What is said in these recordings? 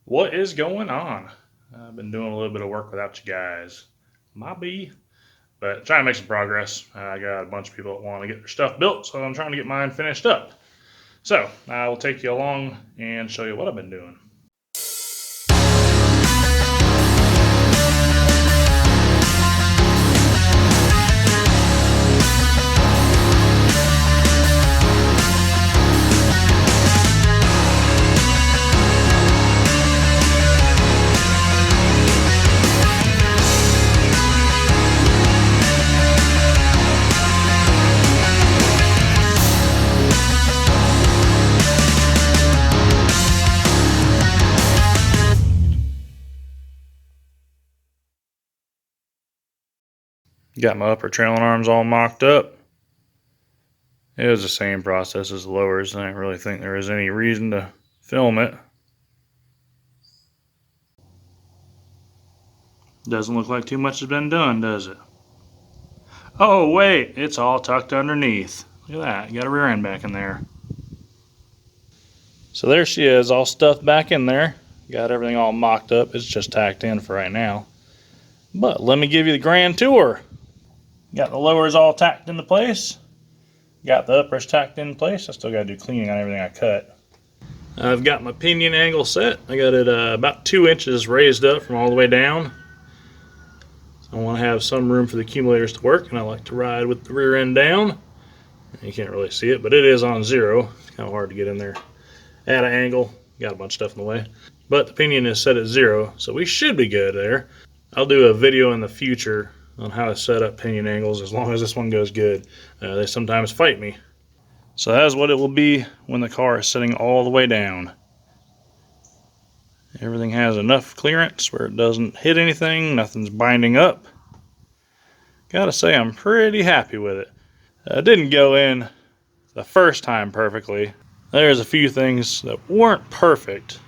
What is going on? I've been doing a little bit of work without you guys. Might be, but trying to make some progress. I got a bunch of people that want to get their stuff built, so I'm trying to get mine finished up. So I will take you along and show you what I've been doing. Got my upper trailing arms all mocked up. It was the same process as the lowers. I didn't really think there was any reason to film it. Doesn't look like too much has been done, does it? Oh wait, it's all tucked underneath. Look at that, you got a rear end back in there. So there she is, all stuffed back in there. Got everything all mocked up. It's just tacked in for right now. But let me give you the grand tour. Got the lowers all tacked into place. Got the uppers tacked in place. I still got to do cleaning on everything I cut. I've got my pinion angle set. I got it about 2 inches raised up from all the way down. So I want to have some room for the accumulators to work, and I like to ride with the rear end down. You can't really see it, but it is on 0. It's kind of hard to get in there at an angle. Got a bunch of stuff in the way. But the pinion is set at 0, so we should be good there. I'll do a video in the future on how to set up pinion angles as long as this one goes good. They sometimes fight me. So that's what it will be when the car is sitting all the way down. Everything has enough clearance where it doesn't hit anything, nothing's binding up. Gotta say I'm pretty happy with it. It didn't go in the first time perfectly. There's a few things that weren't perfect.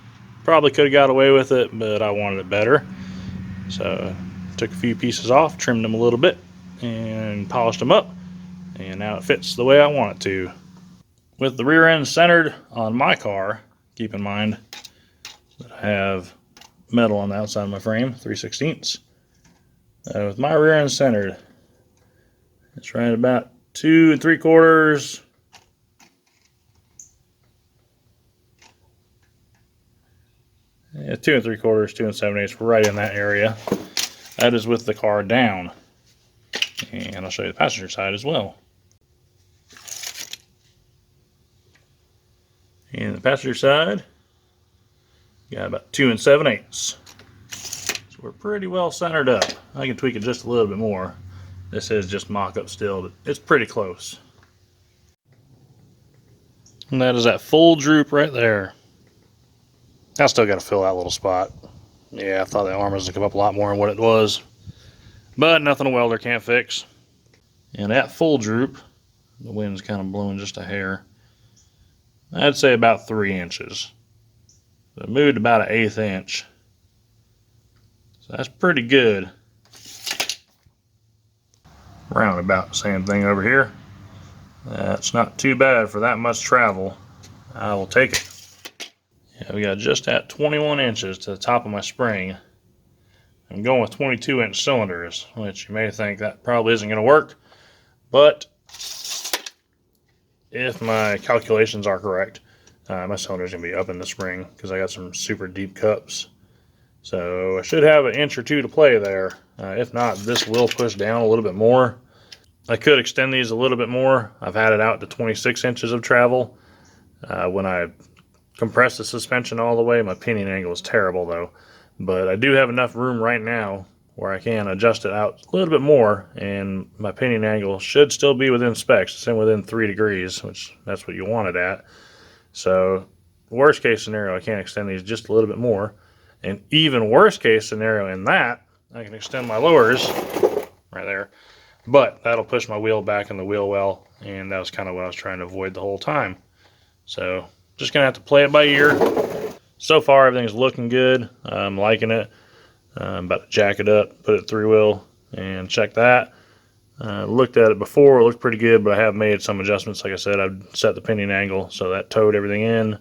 Probably could have got away with it, but I wanted it better. So took a few pieces off, trimmed them a little bit, and polished them up. And now it fits the way I want it to. With the rear end centered on my car, keep in mind that I have metal on the outside of my frame, 3/16. With my rear end centered, it's right about 2 3/4. Yeah, 2 3/4, 2 7/8, right in that area. That is with the car down. And I'll show you the passenger side as well. And the passenger side, got about 2 7/8. So we're pretty well centered up. I can tweak it just a little bit more. This is just mock-up still, but it's pretty close. And that is that full droop right there. I still got to fill that little spot. Yeah, I thought the arm was going to come up a lot more than what it was. But nothing a welder can't fix. And that full droop, the wind's kind of blowing just a hair. I'd say about 3 inches. So it moved about 1/8 inch. So that's pretty good. Roundabout, same thing over here. That's not too bad for that much travel. I will take it. Yeah, we got just at 21 inches to the top of my spring. I'm going with 22-inch cylinders, which you may think that probably isn't going to work. But if my calculations are correct, my cylinder's going to be up in the spring because I got some super deep cups. So I should have 1 inch or 2 to play there. If not, this will push down a little bit more. I could extend these a little bit more. I've had it out to 26 inches of travel. When I compress the suspension all the way, my pinion angle is terrible though. But I do have enough room right now where I can adjust it out a little bit more, and my pinion angle should still be within specs. It's within 3 degrees, which that's what you want it at. So worst case scenario, I can extend these just a little bit more. And even worst case scenario in that, I can extend my lowers right there. But that'll push my wheel back in the wheel well, and that was kind of what I was trying to avoid the whole time. So just gonna have to play it by ear. So far everything's looking good. I'm liking it. I'm about to jack it up, put it 3-wheel, and check that. Looked at it before, it looked pretty good, but I have made some adjustments. Like I said, I've set the pinion angle so that towed everything in.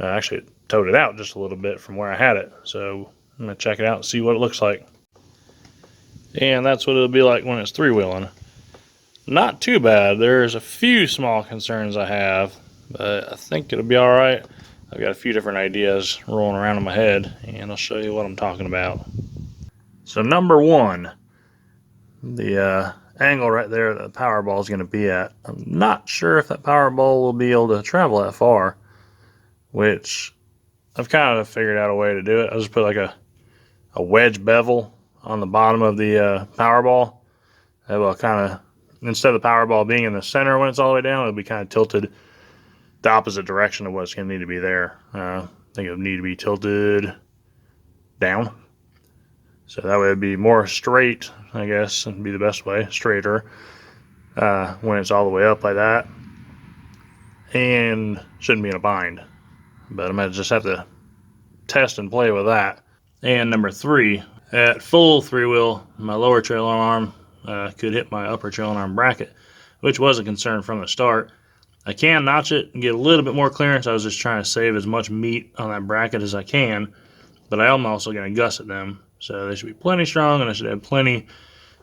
Actually, it towed it out just a little bit from where I had it. So I'm going to check it out and see what it looks like. And that's what it'll be like when it's three-wheeling. Not too bad. There's a few small concerns I have, but I think it'll be all right. I've got a few different ideas rolling around in my head, and I'll show you what I'm talking about. So number one, the angle right there that the power ball is going to be at. I'm not sure if that power ball will be able to travel that far, which I've kind of figured out a way to do it. I'll just put like a wedge bevel on the bottom of the power ball. That will kind of, instead of the power ball being in the center when it's all the way down, it'll be kind of tilted the opposite direction of what's going to need to be there. I think it'll need to be tilted down. So that way it'd be more straight, I guess, would be the best way, straighter, when it's all the way up like that. And shouldn't be in a bind. But I'm going to just have to test and play with that. And number three, at full three-wheel, my lower trailing arm could hit my upper trailing arm bracket, which was a concern from the start. I can notch it and get a little bit more clearance. I was just trying to save as much meat on that bracket as I can, but I am also going to gusset them. So they should be plenty strong, and I should have plenty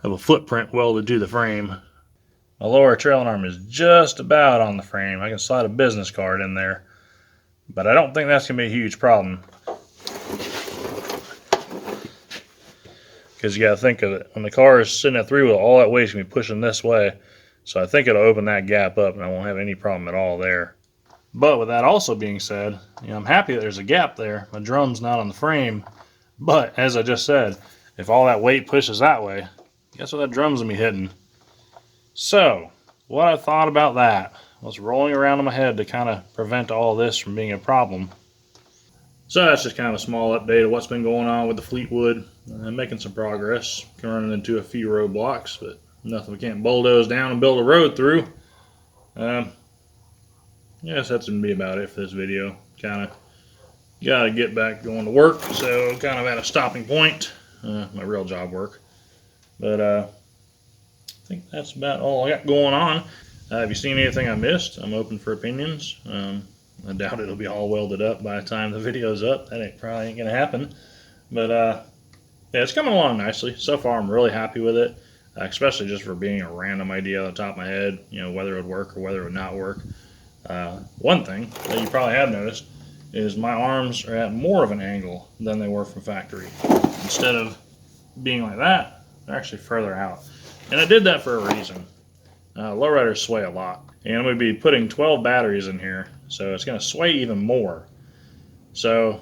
of a footprint welded to the frame. My lower trailing arm is just about on the frame. I can slide a business card in there, but I don't think that's going to be a huge problem. Because you got to think of it. When the car is sitting at three-wheel, all that weight is going to be pushing this way. So I think it'll open that gap up, and I won't have any problem at all there. But with that also being said, I'm happy that there's a gap there. My drum's not on the frame. But as I just said, if all that weight pushes that way, guess what that drum's going to be hitting? So, what I thought about that was rolling around in my head to kind of prevent all this from being a problem. So that's just kind of a small update of what's been going on with the Fleetwood. Making some progress. Running into a few roadblocks, but nothing we can't bulldoze down and build a road through. Yes, that's going to be about it for this video. Kind of got to get back going to work, so kind of at a stopping point. My real job work. But I think that's about all I got going on. Have you seen anything I missed? I'm open for opinions. I doubt it'll be all welded up by the time the video's up. That probably ain't going to happen. But yeah, it's coming along nicely. So far, I'm really happy with it, especially just for being a random idea on the top of my head, whether it would work or whether it would not work. One thing that you probably have noticed is my arms are at more of an angle than they were from factory. Instead of being like that, they're actually further out. And I did that for a reason. Lowriders sway a lot. And I'm going to be putting 12 batteries in here, so it's going to sway even more. So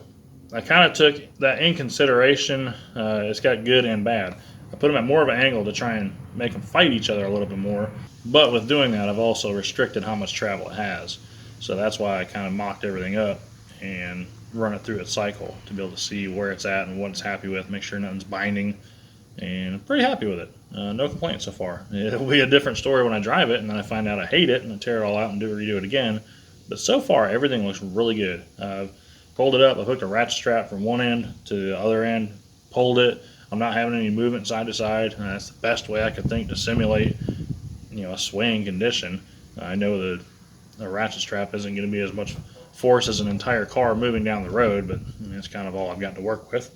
I kind of took that in consideration. It's got good and bad. I put them at more of an angle to try and make them fight each other a little bit more. But with doing that, I've also restricted how much travel it has. So that's why I kind of mocked everything up and run it through its cycle to be able to see where it's at and what it's happy with, make sure nothing's binding. And I'm pretty happy with it. No complaints so far. It'll be a different story when I drive it and then I find out I hate it and I tear it all out and redo it again. But so far, everything looks really good. I've pulled it up. I hooked a ratchet strap from one end to the other end, pulled it. I'm not having any movement side to side. That's the best way I could think to simulate, a swaying condition. I know the ratchet strap isn't going to be as much force as an entire car moving down the road, but that's kind of all I've got to work with.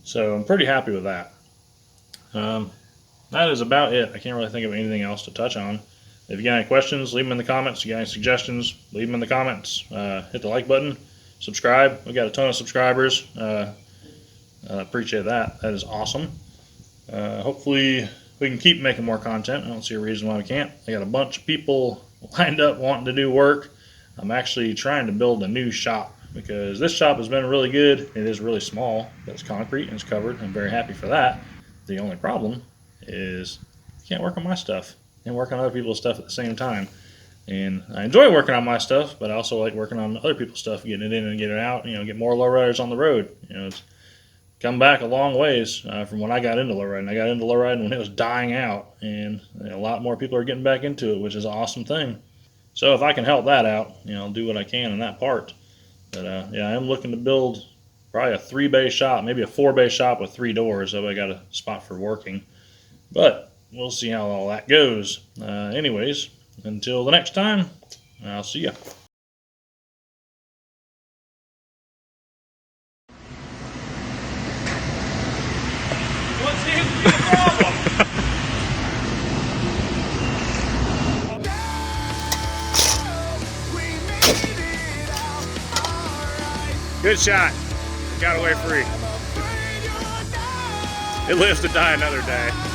So I'm pretty happy with that. That is about it. I can't really think of anything else to touch on. If you got any questions, leave them in the comments. If you got any suggestions, leave them in the comments. Hit the like button. Subscribe. We've got a ton of subscribers. Appreciate that. That is awesome. Hopefully we can keep making more content. I don't see a reason why we can't. I got a bunch of people lined up wanting to do work. I'm actually trying to build a new shop because this shop has been really good. It is really small, but it's concrete and it's covered. I'm very happy for that. The only problem is I can't work on my stuff and work on other people's stuff at the same time. And I enjoy working on my stuff, but I also like working on other people's stuff, getting it in and getting it out, get more lowriders on the road. It's come back a long ways from when I got into lowriding. I got into lowriding when it was dying out, and a lot more people are getting back into it, which is an awesome thing. So if I can help that out, I'll do what I can in that part. But yeah, I am looking to build probably a 3-bay shop, maybe a 4-bay shop with 3 doors, so I got a spot for working. But we'll see how all that goes. Anyways, until the next time, I'll see ya. Good shot. Got away free. It lives to die another day.